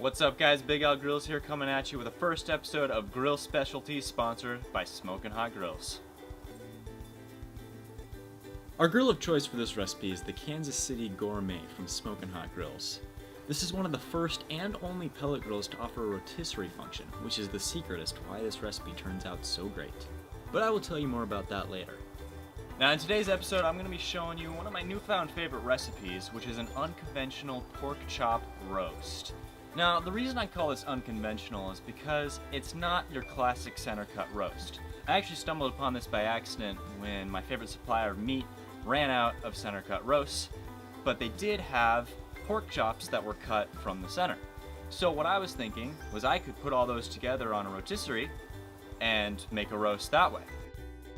What's up guys, Big Al Grills here coming at you with the first episode of Grill Specialties sponsored by Smokin' Hot Grills. Our grill of choice for this recipe is the Kansas City Gourmet from Smokin' Hot Grills. This is one of the first and only pellet grills to offer a rotisserie function, which is the secret as to why this recipe turns out so great. But I will tell you more about that later. Now in today's episode I'm going to be showing you one of my newfound favorite recipes, which is an unconventional pork chop roast. Now, the reason I call this unconventional is because it's not your classic center cut roast. I actually stumbled upon this by accident when my favorite supplier of meat ran out of center cut roasts, but they did have pork chops that were cut from the center. So what I was thinking was I could put all those together on a rotisserie and make a roast that way.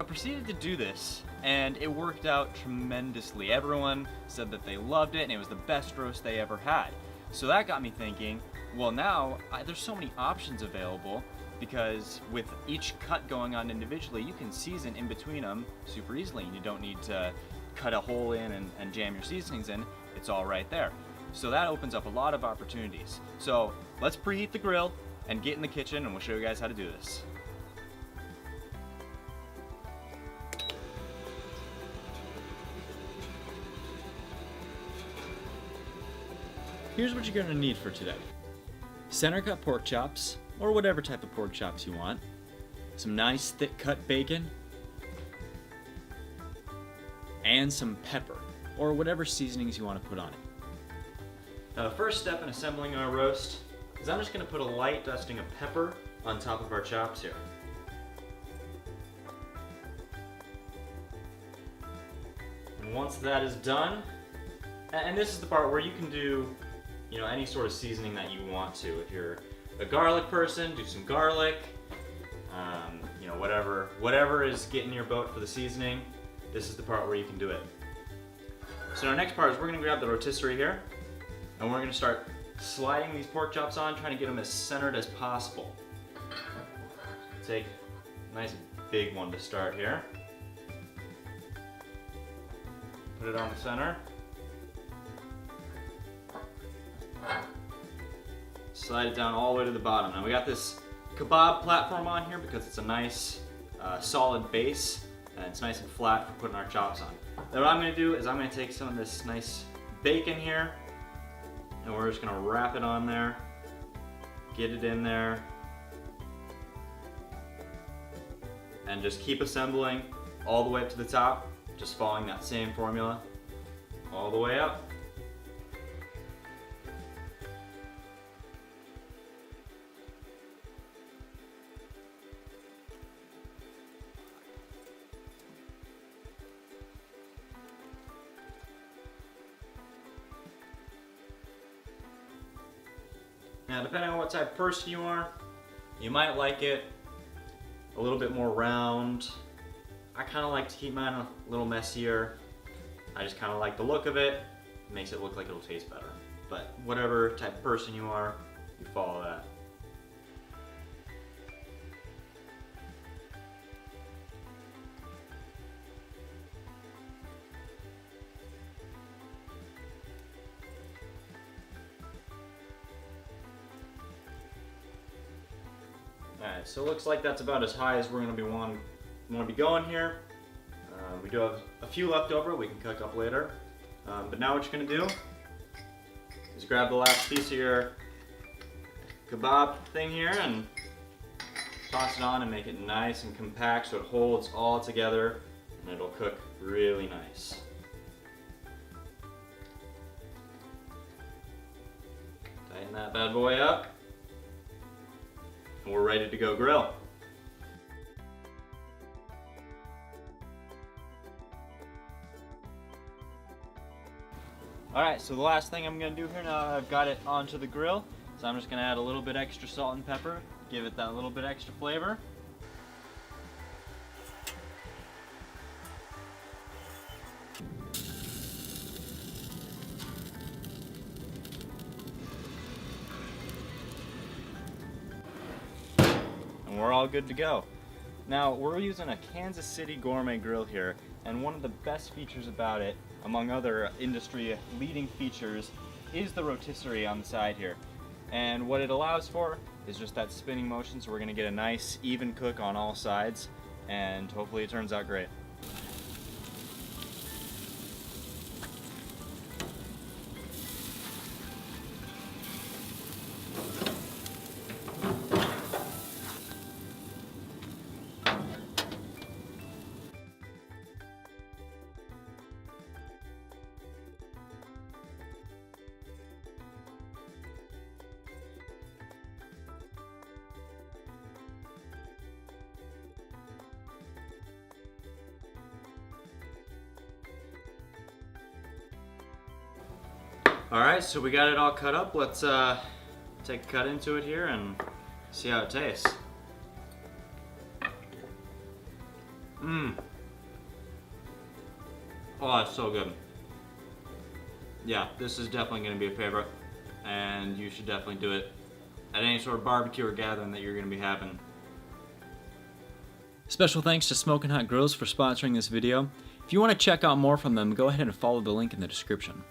I proceeded to do this and it worked out tremendously. Everyone said that they loved it and it was the best roast they ever had. So that got me thinking, well now, there's so many options available because with each cut going on individually, you can season in between them super easily and you don't need to cut a hole in and jam your seasonings in. It's all right there. So that opens up a lot of opportunities. So let's preheat the grill and get in the kitchen and we'll show you guys how to do this. Here's what you're going to need for today. Center cut pork chops, or whatever type of pork chops you want. Some nice thick cut bacon. And some pepper, or whatever seasonings you want to put on it. Now the first step in assembling our roast is I'm just going to put a light dusting of pepper on top of our chops here. And once that is done, and this is the part where you can do any sort of seasoning that you want to. If you're a garlic person, do some garlic. Whatever is getting your boat for the seasoning, this is the part where you can do it. So our next part is we're going to grab the rotisserie here, and we're going to start sliding these pork chops on, trying to get them as centered as possible. Take a nice big one to start here. Put it on the center. Slide it down all the way to the bottom. Now we got this kebab platform on here because it's a nice solid base and it's nice and flat for putting our chops on. Then what I'm going to do is I'm going to take some of this nice bacon here and we're just going to wrap it on there, get it in there, and just keep assembling all the way up to the top, just following that same formula all the way up. Now, depending on what type of person you are, you might like it a little bit more round. I kind of like to keep mine a little messier. I just kind of like the look of it. It makes it look like it'll taste better. But whatever type of person you are, you follow that. Alright, so it looks like that's about as high as we're going to want to be going here. We do have a few left over we can cook up later. But now what you're going to do is grab the last piece of your kebab thing here and toss it on and make it nice and compact so it holds all together and it'll cook really nice. Tighten that bad boy up. And we're ready to go grill. Alright, so the last thing I'm going to do here now I've got it onto the grill, so I'm just going to add a little bit extra salt and pepper, give it that little bit extra flavor. We're all good to go. Now we're using a Kansas City Gourmet grill here, and one of the best features about it, among other industry leading features, is the rotisserie on the side here. And what it allows for is just that spinning motion, so we're gonna get a nice even cook on all sides, and hopefully it turns out great. Alright, so we got it all cut up. Let's take a cut into it here and see how it tastes. Oh, it's so good. Yeah, this is definitely going to be a favorite, and you should definitely do it at any sort of barbecue or gathering that you're going to be having. Special thanks to Smokin' Hot Grills for sponsoring this video. If you want to check out more from them, go ahead and follow the link in the description.